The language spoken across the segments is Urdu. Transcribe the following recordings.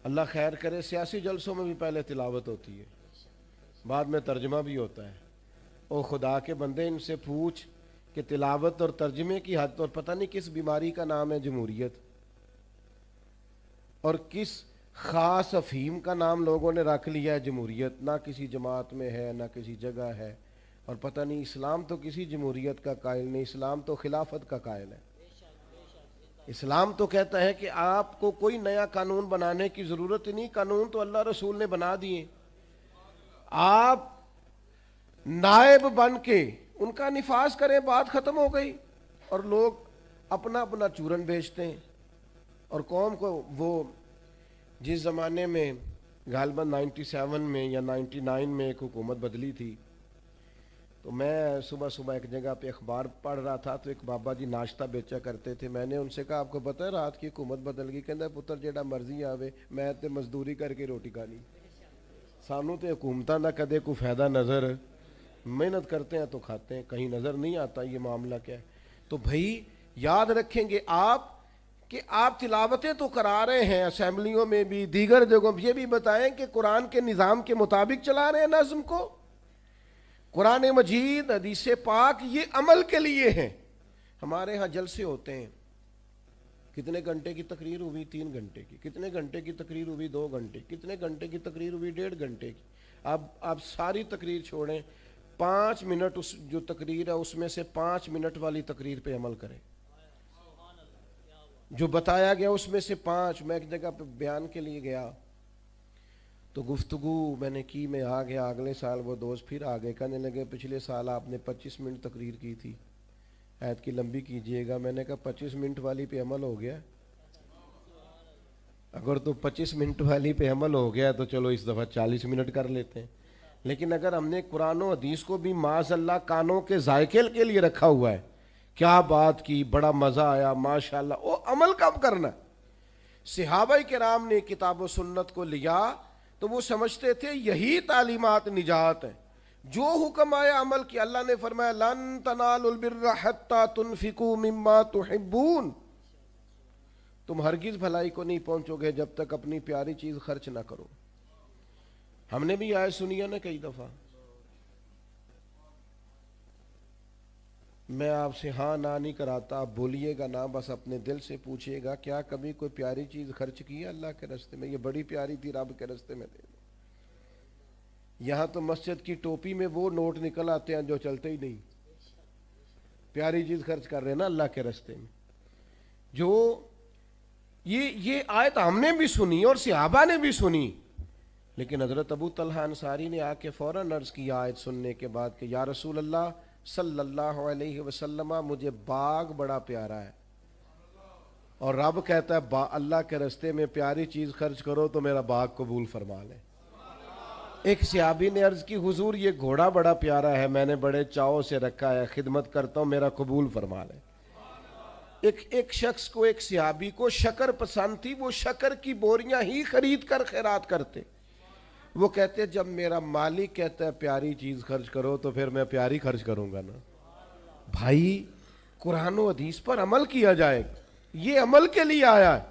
اللہ خیر کرے، سیاسی جلسوں میں بھی پہلے تلاوت ہوتی ہے، بعد میں ترجمہ بھی ہوتا ہے۔ او خدا کے بندے، ان سے پوچھ کہ تلاوت اور ترجمے کی حد، اور پتہ نہیں کس بیماری کا نام ہے جمہوریت، اور کس خاص افہیم کا نام لوگوں نے رکھ لیا ہے جمہوریت، نہ کسی جماعت میں ہے نہ کسی جگہ ہے، اور پتہ نہیں اسلام تو کسی جمہوریت کا قائل نہیں، اسلام تو خلافت کا قائل ہے۔ اسلام تو کہتا ہے کہ آپ کو کوئی نیا قانون بنانے کی ضرورت نہیں، قانون تو اللہ رسول نے بنا دیے، آپ نائب بن کے ان کا نفاذ کریں، بات ختم ہو گئی۔ اور لوگ اپنا اپنا چورن بیچتے ہیں، اور قوم کو وہ جس زمانے میں غالباً 97 میں یا 99 میں ایک حکومت بدلی تھی، تو میں صبح صبح ایک جگہ پہ اخبار پڑھ رہا تھا، تو ایک بابا جی ناشتہ بیچا کرتے تھے، میں نے ان سے کہا آپ کو پتہ ہے رات کی حکومت بدل گئی؟ کہندا پتر جیڑا مرضی آوے، میں تے مزدوری کر کے روٹی کھانی، سانوں تے حکومتاں دا کدے کوئی فائدہ نظر، محنت کرتے ہیں تو کھاتے ہیں، کہیں نظر نہیں آتا یہ معاملہ کیا ہے۔ تو بھائی یاد رکھیں گے آپ کہ آپ تلاوتیں تو کرا رہے ہیں اسمبلیوں میں بھی، دیگر جگہوں یہ بھی بتائیں کہ قرآن کے نظام کے مطابق چلا رہے ہیں نظم کو۔ قرآن مجید، حدیث پاک یہ عمل کے لیے ہیں۔ ہمارے ہاں جلسے ہوتے ہیں، کتنے گھنٹے کی تقریر ہوئی؟ 3 گھنٹے کی۔ کتنے گھنٹے کی تقریر ہوئی؟ 2 گھنٹے۔ کتنے گھنٹے کی تقریر ہوئی؟ 1.5 گھنٹے کی۔ اب آپ ساری تقریر چھوڑیں، 5 منٹ اس جو تقریر ہے اس میں سے 5 منٹ والی تقریر پہ عمل کریں، جو بتایا گیا اس میں سے 5۔ میں ایک جگہ پہ بیان کے لیے گیا تو گفتگو میں نے کی، میں آ گیا، اگلے سال وہ دوست پھر آ گئے، کہنے لگے پچھلے سال آپ نے 25 منٹ تقریر کی تھی، ایت کی لمبی کیجئے گا۔ میں نے کہا 25 منٹ والی پہ عمل ہو گیا، اگر تو 25 منٹ والی پہ عمل ہو گیا تو چلو اس دفعہ 40 منٹ کر لیتے ہیں، لیکن اگر ہم نے قرآن و حدیث کو بھی معاذ اللہ کانوں کے ذائقے کے لیے رکھا ہوا ہے، کیا بات کی، بڑا مزہ آیا ماشاءاللہ، وہ عمل کب کرنا؟ صحابہ کرام نے کتاب و سنت کو لیا تو وہ سمجھتے تھے یہی تعلیمات نجات ہے، جو حکم آیا عمل کیا۔ اللہ نے فرمایا لن تنالوا البر حتی تنفقوا مما تحبون، تم ہرگز بھلائی کو نہیں پہنچو گے جب تک اپنی پیاری چیز خرچ نہ کرو۔ ہم نے بھی آیت سنی ہے نا کئی دفعہ۔ میں آپ سے ہاں نہ نہیں کراتا، آپ بولیے گا نا، بس اپنے دل سے پوچھئے گا کیا کبھی کوئی پیاری چیز خرچ کی ہے اللہ کے راستے میں؟ یہ بڑی پیاری تھی، رب کے راستے میں دے دو۔ یہاں تو مسجد کی ٹوپی میں وہ نوٹ نکل آتے ہیں جو چلتے ہی نہیں، پیاری چیز خرچ کر رہے ہیں نا اللہ کے راستے میں۔ جو یہ آیت ہم نے بھی سنی اور صحابہ نے بھی سنی، لیکن حضرت ابو طلحہ انصاری نے آ کے فوراً عرض کیا آیت سننے کے بعد کہ یا رسول اللہ صلی اللہ علیہ وسلم، مجھے باغ بڑا پیارا ہے، اور رب کہتا ہے اللہ کے راستے میں پیاری چیز خرچ کرو تو میرا باغ قبول فرما لے۔ ایک صحابی نے عرض کی حضور یہ گھوڑا بڑا پیارا ہے، میں نے بڑے چاؤ سے رکھا ہے، خدمت کرتا ہوں، میرا قبول فرما لے۔ ایک شخص کو، ایک صحابی کو شکر پسند تھی، وہ شکر کی بوریاں ہی خرید کر خیرات کرتے۔ وہ کہتے جب میرا مالک کہتا ہے پیاری چیز خرچ کرو تو پھر میں پیاری خرچ کروں گا نا۔ بھائی قرآن و حدیث پر عمل کیا جائے، یہ عمل کے لیے آیا ہے۔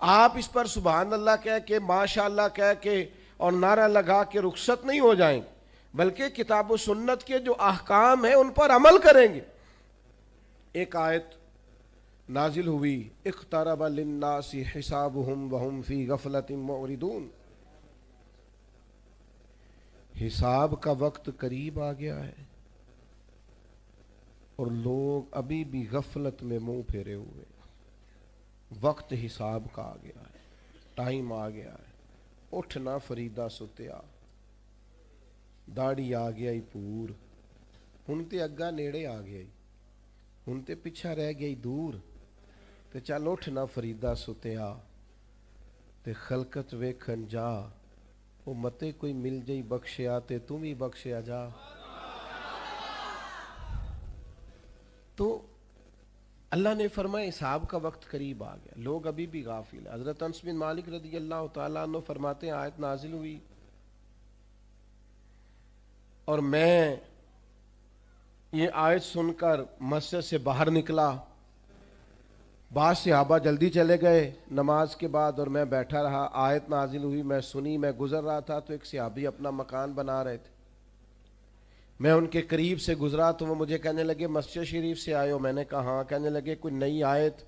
آپ اس پر سبحان اللہ کہہ کے، ماشاءاللہ کہہ کے اور نعرہ لگا کے رخصت نہیں ہو جائیں، بلکہ کتاب و سنت کے جو احکام ہیں ان پر عمل کریں گے۔ ایک آیت نازل ہوئی اقترب للناس حسابهم وهم فی غفلۃ معرضون، حساب کا وقت قریب آ گیا ہے اور لوگ ابھی بھی غفلت میں منہ پھیرے ہوئے۔ وقت حساب کا آ گیا ہے، ٹائم آ گیا ہے، اٹھنا فریدہ ستیا، داڑھی آ گیا ہی پور، ہن تے اگا نیڑے آ گیا ہی، ہن تے پیچھا رہ گیا ہی دور، تے چل اٹھنا فریدہ ستیا تے خلقت ویکھن جا، وہ متے کوئی مل جائی بخشیا تے تم ہی بخشیا جا۔ تو اللہ نے فرمایا حساب کا وقت قریب آ گیا، لوگ ابھی بھی غافل ہیں۔ حضرت انس بن مالک رضی اللہ تعالیٰ عنہ فرماتے ہیں آیت نازل ہوئی اور میں یہ آیت سن کر مسجد سے باہر نکلا بعض صحابہ جلدی چلے گئے نماز کے بعد اور میں بیٹھا رہا، آیت نازل ہوئی، میں سنی، میں گزر رہا تھا تو ایک صحابی اپنا مکان بنا رہے تھے، میں ان کے قریب سے گزرا تو وہ مجھے کہنے لگے مسجد شریف سے آئے ہو؟ میں نے کہا ہاں۔ کہنے لگے کوئی نئی آیت؟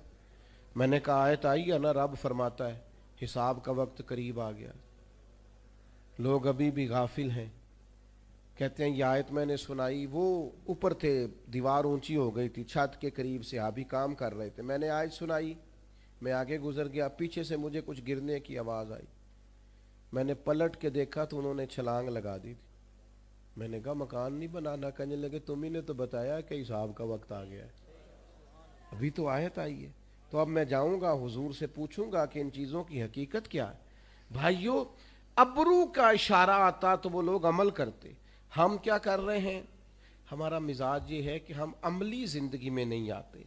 میں نے کہا آیت آئی ہے نا، رب فرماتا ہے حساب کا وقت قریب آ گیا، لوگ ابھی بھی غافل ہیں۔ کہتے ہیں یہ آیت میں نے سنائی، وہ اوپر تھے، دیوار اونچی ہو گئی تھی، چھت کے قریب صحابی کام کر رہے تھے، میں نے آیت سنائی، میں آگے گزر گیا، پیچھے سے مجھے کچھ گرنے کی آواز آئی، میں نے پلٹ کے دیکھا تو انہوں نے چھلانگ لگا دی تھی۔ میں نے کہا مکان نہیں بنانا؟ کہنے لگے تم ہی نے تو بتایا کہ حساب کا وقت آ گیا ہے، ابھی تو آیت آئی ہے۔ تو اب میں جاؤں گا حضور سے پوچھوں گا کہ ان چیزوں کی حقیقت کیا ہے۔ بھائیو، ابرو کا اشارہ آتا تو وہ لوگ عمل کرتے، ہم کیا کر رہے ہیں؟ ہمارا مزاج یہ ہے کہ ہم عملی زندگی میں نہیں آتے۔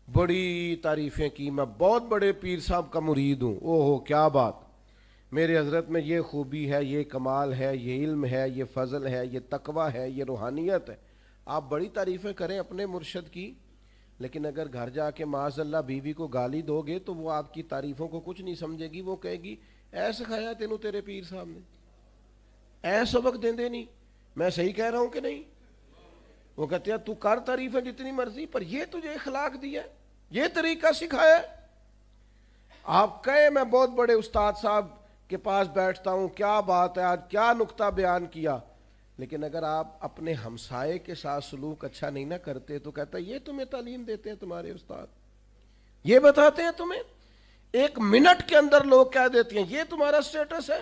بڑی تعریفیں کی، میں بہت بڑے پیر صاحب کا مرید ہوں، اوہو کیا بات، میرے حضرت میں یہ خوبی ہے، یہ کمال ہے، یہ علم ہے، یہ فضل ہے، یہ تقوی ہے، یہ روحانیت ہے۔ آپ بڑی تعریفیں کریں اپنے مرشد کی، لیکن اگر گھر جا کے معاذ اللہ بیوی کو گالی دو گے تو وہ آپ کی تعریفوں کو کچھ نہیں سمجھے گی، وہ کہے گی اے سکھایا تینوں تیرے پیر صاحب نے، اے سبق دیندے نہیں، میں صحیح کہہ رہا ہوں کہ نہیں؟ وہ کہتے ہیں تو کر تعریفیں جتنی مرضی، پر یہ تجھے اخلاق دیا ہے، یہ طریقہ سکھایا ہے۔ آپ کہے میں بہت بڑے استاد صاحب کے پاس بیٹھتا ہوں، کیا بات ہے، آج کیا نکتہ بیان کیا، لیکن اگر آپ اپنے ہمسائے کے ساتھ سلوک اچھا نہیں نہ کرتے تو کہتا ہے یہ تمہیں تعلیم دیتے ہیں تمہارے استاد، یہ بتاتے ہیں تمہیں، ایک منٹ کے اندر لوگ کہہ دیتے ہیں یہ تمہارا سٹیٹس ہے۔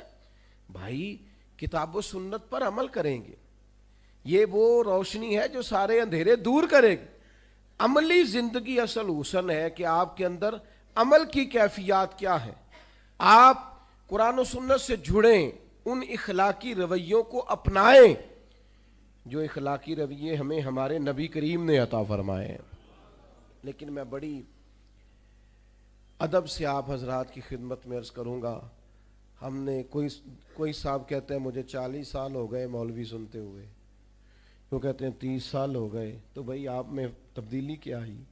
بھائی کتاب و سنت پر عمل کریں گے، یہ وہ روشنی ہے جو سارے اندھیرے دور کرے گی۔ عملی زندگی اصل حسن ہے کہ آپ کے اندر عمل کی کیفیات کیا ہے، آپ قرآن و سنت سے جڑیں، ان اخلاقی رویوں کو اپنائیں جو اخلاقی رویے ہمیں ہمارے نبی کریم نے عطا فرمائے ہیں۔ لیکن میں بڑی ادب سے آپ حضرات کی خدمت میں عرض کروں گا، ہم نے کوئی صاحب کہتے ہیں مجھے 40 سال ہو گئے مولوی سنتے ہوئے، وہ کہتے ہیں 30 سال ہو گئے، تو بھائی آپ میں تبدیلی کیا آئی؟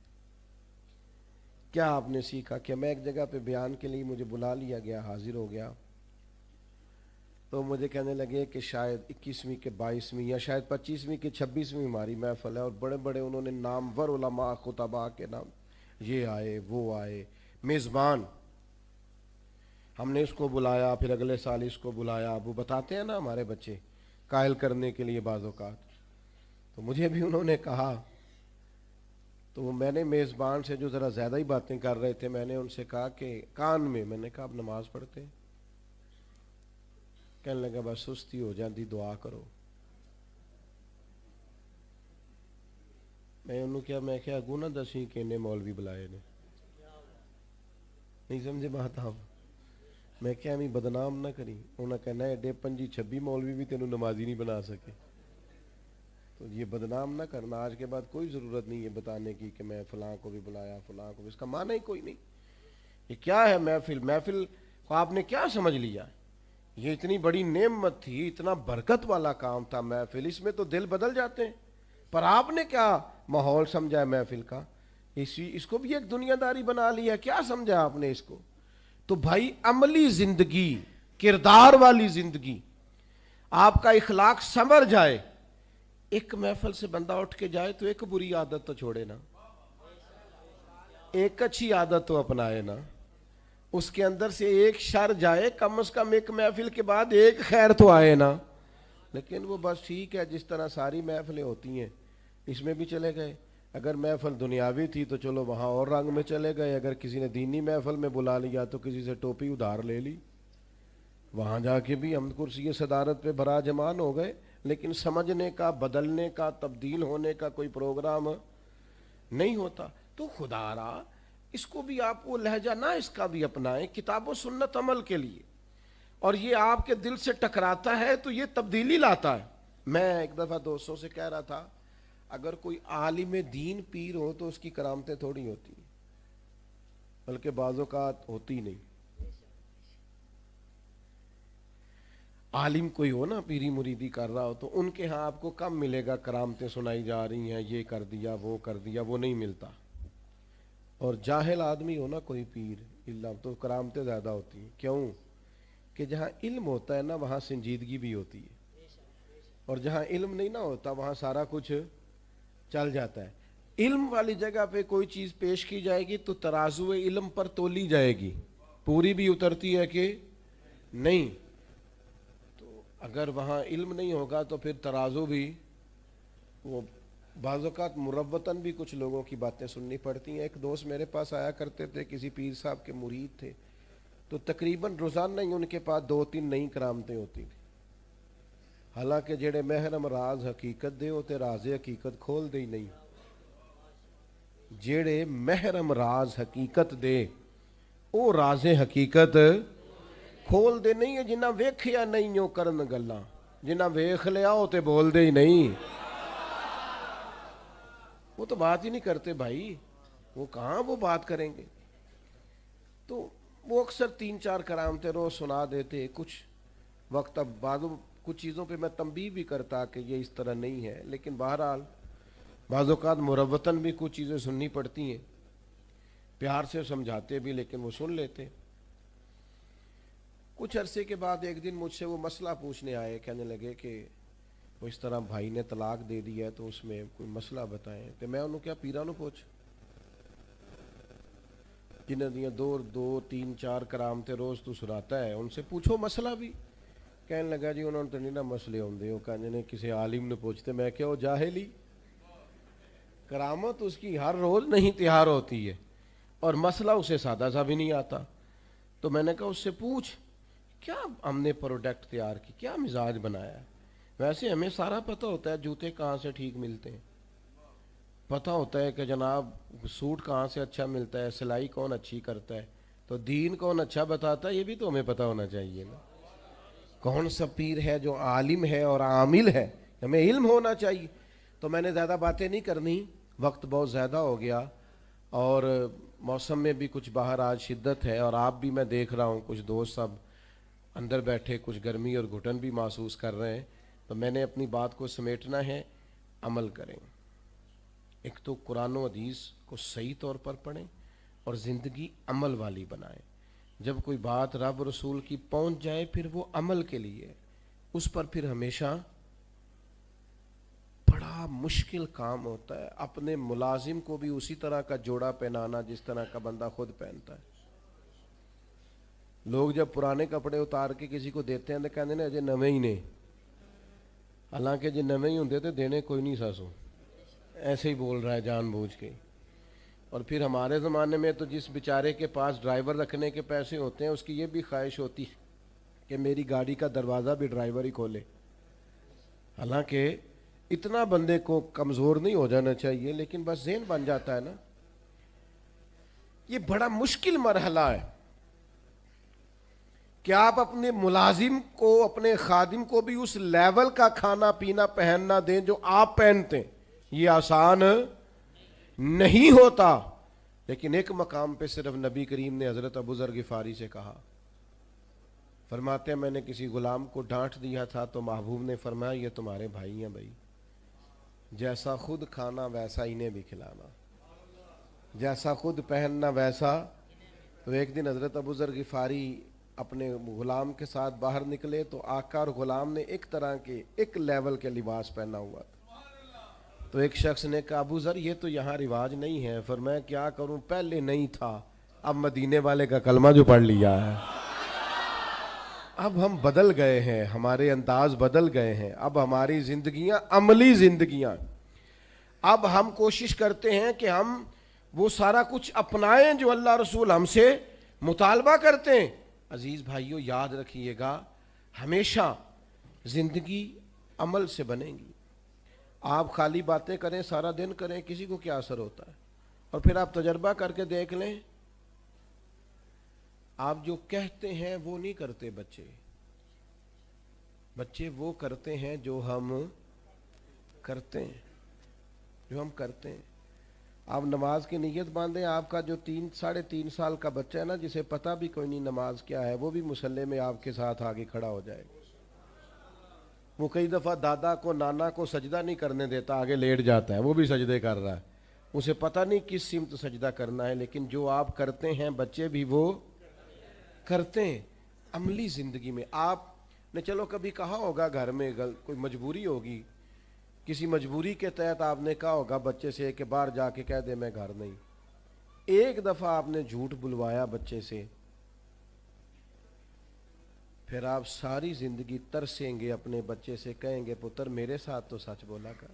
کیا آپ نے سیکھا؟ کہ میں ایک جگہ پہ بیان کے لیے مجھے بلا لیا گیا، حاضر ہو گیا، تو مجھے کہنے لگے کہ شاید 21ویں کے 22ویں یا شاید 25ویں کے 26ویں ہماری محفل ہے، اور بڑے بڑے انہوں نے نامور علماء خطباء کے نام، یہ آئے وہ آئے، میزبان، ہم نے اس کو بلایا، پھر اگلے سال اس کو بلایا، وہ بتاتے ہیں نا ہمارے بچے قائل کرنے کے لیے بعض اوقات، تو مجھے بھی انہوں نے کہا، تو میں نے میزبان سے جو ذرا زیادہ ہی باتیں کر رہے تھے، میں نے ان سے کہا کہ کان میں نے کہا اب نماز پڑھتے ہیں؟ کہنے لگا بس سستی ہو جاتی، دعا کرو۔ میں انہوں کیا میں کیا گونا دسی کہ انہیں مولوی بلائے نے، نہیں سمجھے بات آپ؟ میں کیا نہیں بدنام نہ کری، انہوں نے کہنا ایڈے 25-26 مولوی بھی تینوں نمازی نہیں بنا سکے، تو یہ بدنام نہ کرنا، آج کے بعد کوئی ضرورت نہیں ہے بتانے کی کہ میں فلاں کو بھی بلایا، فلاں کو بھی، اس کا معنی ہی کوئی نہیں۔ یہ کیا ہے محفل کو آپ نے کیا سمجھ لیا؟ یہ اتنی بڑی نعمت تھی، اتنا برکت والا کام تھا محفل، اس میں تو دل بدل جاتے ہیں، پر آپ نے کیا ماحول سمجھا ہے محفل کا؟ اس کو بھی ایک دنیا داری بنا لیا، کیا سمجھا آپ نے اس کو؟ تو بھائی عملی زندگی، کردار والی زندگی، آپ کا اخلاق سنور جائے، ایک محفل سے بندہ اٹھ کے جائے تو ایک بری عادت تو چھوڑے نا، ایک اچھی عادت تو اپنائے نا، اس کے اندر سے ایک شر جائے، کم از کم ایک محفل کے بعد ایک خیر تو آئے نا۔ لیکن وہ بس ٹھیک ہے جس طرح ساری محفلیں ہوتی ہیں اس میں بھی چلے گئے، اگر محفل دنیاوی تھی تو چلو وہاں اور رنگ میں چلے گئے، اگر کسی نے دینی محفل میں بلا لیا تو کسی سے ٹوپی ادھار لے لی، وہاں جا کے بھی ہم کرسی صدارت پہ بھرا جمان ہو گئے، لیکن سمجھنے کا، بدلنے کا، تبدیل ہونے کا کوئی پروگرام نہیں ہوتا۔ تو خدا را اس کو بھی آپ وہ لہجہ نہ اس کا بھی اپنائیں کتاب و سنت عمل کے لیے، اور یہ آپ کے دل سے ٹکراتا ہے تو یہ تبدیلی لاتا ہے۔ میں ایک دفعہ دوستوں سے کہہ رہا تھا اگر کوئی عالم دین پیر ہو تو اس کی کرامتیں تھوڑی ہوتی ہیں، بلکہ بعض اوقات ہوتی نہیں۔ عالم کوئی ہو نا پیری مریدی کر رہا ہو تو ان کے ہاں آپ کو کم ملے گا کرامتیں سنائی جا رہی ہیں، یہ کر دیا وہ کر دیا، وہ نہیں ملتا۔ اور جاہل آدمی ہو نا کوئی پیر اللہ تو کرامتیں زیادہ ہوتی ہیں. کیوں کہ جہاں علم ہوتا ہے نا وہاں سنجیدگی بھی ہوتی ہے, اور جہاں علم نہیں نہ ہوتا وہاں سارا کچھ چل جاتا ہے. علم والی جگہ پہ کوئی چیز پیش کی جائے گی تو ترازو علم پر تولی جائے گی, پوری بھی اترتی ہے کہ نہیں. تو اگر وہاں علم نہیں ہوگا تو پھر ترازو بھی وہ بعض اوقات مروتاً بھی کچھ لوگوں کی باتیں سننی پڑتی ہیں. ایک دوست میرے پاس آیا کرتے تھے, کسی پیر صاحب کے مرید تھے, تو تقریباً روزانہ ہی ان کے پاس 2-3 نئی کرامتیں ہوتی تھیں. حالانکہ جڑے محرم راز حقیقت دے ہوتے راز حقیقت کھول دے ہی نہیں. جڑے محرم راز حقیقت دے او راز حقیقت کھول دے نہیں ہے. جنہ ویکھیا نہیں او کرن گلاں, جنہ ویکھ لیا او تے بول دے ہی نہیں. وہ تو بات ہی نہیں کرتے بھائی, وہ کہاں وہ بات کریں گے. تو وہ اکثر 3-4 کرامتیں روز سنا دیتے. کچھ وقت اب بعضوں کچھ چیزوں پہ میں تنبیہ بھی کرتا کہ یہ اس طرح نہیں ہے, لیکن بہرحال بعض اوقات مروتاً بھی کچھ چیزیں سننی پڑتی ہیں. پیار سے سمجھاتے بھی لیکن وہ سن لیتے. کچھ عرصے کے بعد ایک دن مجھ سے وہ مسئلہ پوچھنے آئے, کہنے لگے کہ وہ اس طرح بھائی نے طلاق دے دیا ہے تو اس میں کوئی مسئلہ بتائیں. تو میں انہوں کیا پیرا نو پوچھ جنہیں دیاں 2-3-4 کرامتیں روز تو سناتا ہے ان سے پوچھو مسئلہ بھی. کہنے لگا جی انہوں نے تو نہیں نا مسئلے ہوندے, وہ کہنے نے کسی عالم نے پوچھتے. میں کہ وہ جاہل ہی, کرامت اس کی ہر روز نہیں تیار ہوتی ہے اور مسئلہ اسے سادہ سا بھی نہیں آتا. تو میں نے کہا اس سے پوچھ کیا ہم نے پروڈکٹ تیار کی, کیا مزاج بنایا ہے. ویسے ہمیں سارا پتہ ہوتا ہے جوتے کہاں سے ٹھیک ملتے ہیں, پتہ ہوتا ہے کہ جناب سوٹ کہاں سے اچھا ملتا ہے, سلائی کون اچھی کرتا ہے, تو دین کون اچھا بتاتا ہے یہ بھی تو ہمیں پتہ ہونا چاہیے نا. کون سا پیر ہے جو عالم ہے اور عامل ہے, ہمیں علم ہونا چاہیے. تو میں نے زیادہ باتیں نہیں کرنی, وقت بہت زیادہ ہو گیا, اور موسم میں بھی کچھ باہر آج شدت ہے, اور آپ بھی میں دیکھ رہا ہوں کچھ دوست سب اندر بیٹھے کچھ گرمی اور گھٹن بھی محسوس کر رہے ہیں. تو میں نے اپنی بات کو سمیٹنا ہے, عمل کریں. ایک تو قرآن و حدیث کو صحیح طور پر پڑھیں اور زندگی عمل والی بنائیں. جب کوئی بات رب رسول کی پہنچ جائے پھر وہ عمل کے لیے, اس پر پھر ہمیشہ بڑا مشکل کام ہوتا ہے. اپنے ملازم کو بھی اسی طرح کا جوڑا پہنانا جس طرح کا بندہ خود پہنتا ہے. لوگ جب پرانے کپڑے اتار کے کسی کو دیتے ہیں تو کہتے ہیں اجے نویں ہی نے, حالانکہ جی نویں ہی ہوندے تو دینے کوئی نہیں ساسو, ایسے ہی بول رہا ہے جان بوجھ کے. اور پھر ہمارے زمانے میں تو جس بیچارے کے پاس ڈرائیور رکھنے کے پیسے ہوتے ہیں اس کی یہ بھی خواہش ہوتی کہ میری گاڑی کا دروازہ بھی ڈرائیور ہی کھولے. حالانکہ اتنا بندے کو کمزور نہیں ہو جانا چاہیے, لیکن بس ذہن بن جاتا ہے نا. یہ بڑا مشکل مرحلہ ہے کہ آپ اپنے ملازم کو اپنے خادم کو بھی اس لیول کا کھانا پینا پہننا دیں جو آپ پہنتے ہیں. یہ آسان نہیں ہوتا, لیکن ایک مقام پہ صرف نبی کریم نے حضرت ابو ذر غفاری سے کہا, فرماتے ہیں میں نے کسی غلام کو ڈانٹ دیا تھا تو محبوب نے فرمایا یہ تمہارے بھائی ہیں بھائی, جیسا خود کھانا ویسا انہیں بھی کھلانا, جیسا خود پہننا ویسا. تو ایک دن حضرت ابو ذر غفاری اپنے غلام کے ساتھ باہر نکلے تو آقا اور غلام نے ایک طرح کے ایک لیول کے لباس پہنا ہوا تھا. تو ایک شخص نے کہا ابو ذر یہ تو یہاں رواج نہیں ہے. فرمایا کیا کروں, پہلے نہیں تھا, اب مدینے والے کا کلمہ جو پڑھ لیا ہے, اب ہم بدل گئے ہیں, ہمارے انداز بدل گئے ہیں, اب ہماری زندگیاں عملی زندگیاں. اب ہم کوشش کرتے ہیں کہ ہم وہ سارا کچھ اپنائیں جو اللہ رسول ہم سے مطالبہ کرتے ہیں. عزیز بھائیو یاد رکھیے گا ہمیشہ زندگی عمل سے بنے گی. آپ خالی باتیں کریں سارا دن کریں, کسی کو کیا اثر ہوتا ہے. اور پھر آپ تجربہ کر کے دیکھ لیں, آپ جو کہتے ہیں وہ نہیں کرتے بچے وہ کرتے ہیں جو ہم کرتے ہیں, جو ہم کرتے ہیں. آپ نماز کی نیت باندھیں, آپ کا جو 3-3.5 سال کا بچہ ہے نا جسے پتہ بھی کوئی نہیں نماز کیا ہے, وہ بھی مصلی میں آپ کے ساتھ آگے کھڑا ہو جائے گا. وہ کئی دفعہ دادا کو نانا کو سجدہ نہیں کرنے دیتا, آگے لیٹ جاتا ہے, وہ بھی سجدے کر رہا ہے. اسے پتہ نہیں کس سمت سجدہ کرنا ہے، لیکن جو آپ کرتے ہیں بچے بھی وہ کرتے ہیں۔ عملی زندگی میں آپ نے چلو کبھی کہا ہوگا گھر میں کوئی مجبوری ہوگی، کسی مجبوری کے تحت آپ نے کہا ہوگا بچے سے کہ باہر جا کے کہہ دے میں گھر نہیں۔ ایک دفعہ آپ نے جھوٹ بلوایا بچے سے، پھر آپ ساری زندگی ترسیں گے اپنے بچے سے، کہیں گے پتر میرے ساتھ تو سچ بولا کر،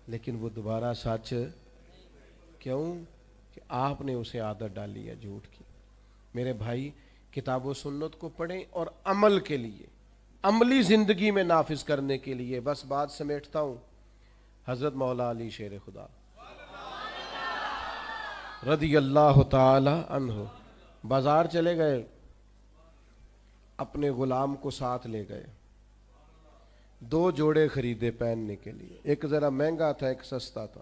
لیکن وہ دوبارہ سچ کیوں؟ کہ آپ نے اسے عادت ڈالی ہے جھوٹ کی۔ میرے بھائی کتاب و سنت کو پڑھیں اور عمل کے لیے، عملی زندگی میں نافذ کرنے کے لیے۔ بس بات سمیٹتا ہوں، حضرت مولا علی شیر خدا رضی اللہ تعالی عنہ بازار چلے گئے، اپنے غلام کو ساتھ لے گئے، 2 جوڑے خریدے پہننے کے لیے، ایک ذرا مہنگا تھا ایک سستا تھا۔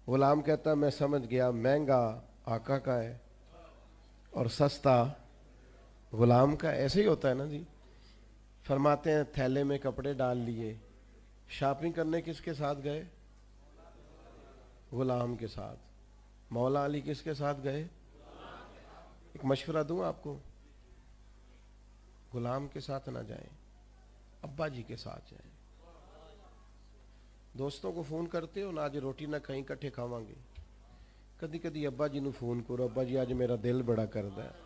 غلام کہتا میں سمجھ گیا مہنگا آقا کا ہے اور سستا غلام کا، ایسے ہی ہوتا ہے نا جی۔ فرماتے ہیں تھیلے میں کپڑے ڈال لیے، شاپنگ کرنے کس کے ساتھ گئے؟ غلام کے ساتھ۔ مولا علی کس کے ساتھ گئے؟ ایک مشورہ دوں آپ کو، غلام کے ساتھ نہ جائیں، ابا جی کے ساتھ جائیں۔ دوستوں کو فون کرتے ہو نا، آج روٹی نہ کہیں کٹھے کھاواں گے، کدی کدی ابا جی نو فون کرو، ابا جی آج میرا دل بڑا کردا ہے،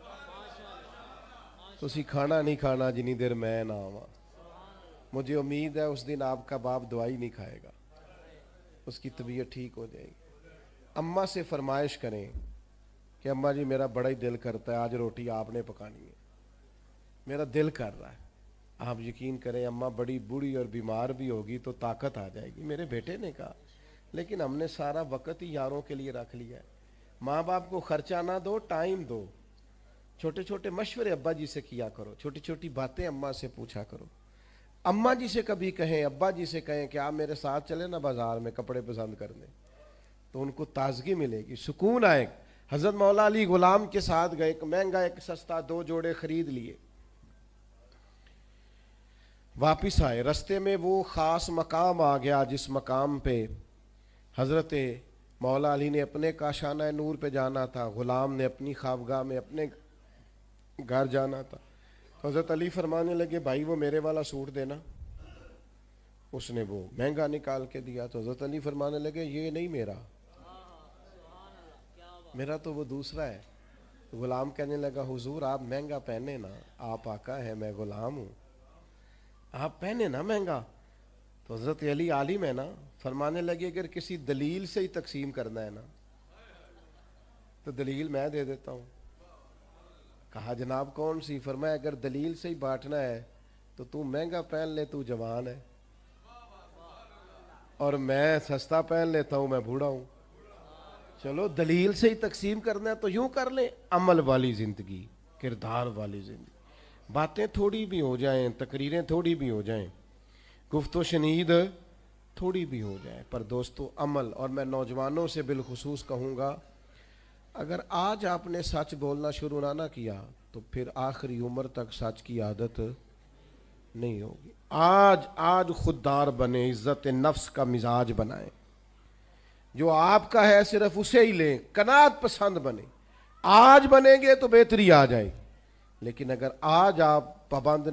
تسی کھانا نہیں کھانا جنی دیر میں نہ آواں، مجھے امید ہے اس دن آپ کا باپ دوائی نہیں کھائے گا، اس کی طبیعت ٹھیک ہو جائے گی۔ اماں سے فرمائش کریں کہ اماں جی میرا بڑا ہی دل کرتا ہے آج روٹی آپ نے پکانی ہے، میرا دل کر رہا ہے۔ آپ یقین کریں اماں بڑی بوڑھی اور بیمار بھی ہوگی تو طاقت آ جائے گی۔ میرے بیٹے نے کہا لیکن ہم نے سارا وقت ہی یاروں کے لیے رکھ لیا ہے، ماں باپ کو خرچہ نہ دو، ٹائم دو، چھوٹے چھوٹے مشورے ابا جی سے کیا کرو، چھوٹی چھوٹی باتیں اماں سے پوچھا کرو۔ اماں جی سے کبھی کہیں، ابا جی سے کہیں کہ آپ میرے ساتھ چلیں نا بازار میں کپڑے پسند کرنے، تو ان کو تازگی ملے گی، سکون آئے گا۔ حضرت مولا علی غلام کے ساتھ گئے، ایک مہنگا ایک سستا 2 جوڑے خرید لیے، واپس آئے، رستے میں وہ خاص مقام آ گیا جس مقام پہ حضرت مولا علی نے اپنے کاشانہ نور پہ جانا تھا، غلام نے اپنی خوابگاہ میں اپنے گھر جانا تھا۔ حضرت علی فرمانے لگے بھائی وہ میرے والا سوٹ دینا، اس نے وہ مہنگا نکال کے دیا، تو حضرت علی فرمانے لگے یہ نہیں میرا تو وہ دوسرا ہے۔ غلام کہنے لگا حضور آپ مہنگا پہنے نا، آپ آقا ہے میں غلام ہوں، آپ پہنے نا مہنگا۔ تو حضرت علی عالم ہے نا، فرمانے لگے اگر کسی دلیل سے ہی تقسیم کرنا ہے نا تو دلیل میں دے دیتا ہوں۔ کہا جناب کون سی؟ فرمایا اگر دلیل سے ہی بانٹنا ہے تو تو مہنگا پہن لے، تو جوان ہے، اور میں سستا پہن لیتا ہوں، میں بوڑھا ہوں۔ چلو دلیل سے ہی تقسیم کرنا ہے تو یوں کر لیں، عمل والی زندگی، کردار والی زندگی، باتیں تھوڑی بھی ہو جائیں، تقریریں تھوڑی بھی ہو جائیں، گفت و شنید تھوڑی بھی ہو جائے، پر دوستو عمل۔ اور میں نوجوانوں سے بالخصوص کہوں گا اگر آج آپ نے سچ بولنا شروع نہ کیا تو پھر آخری عمر تک سچ کی عادت نہیں ہوگی۔ آج خوددار بنے، عزت نفس کا مزاج بنائیں، جو آپ کا ہے صرف اسے ہی لیں، قناعت پسند بنے۔ آج بنیں گے تو بہتری آ جائے، لیکن اگر آج آپ پابند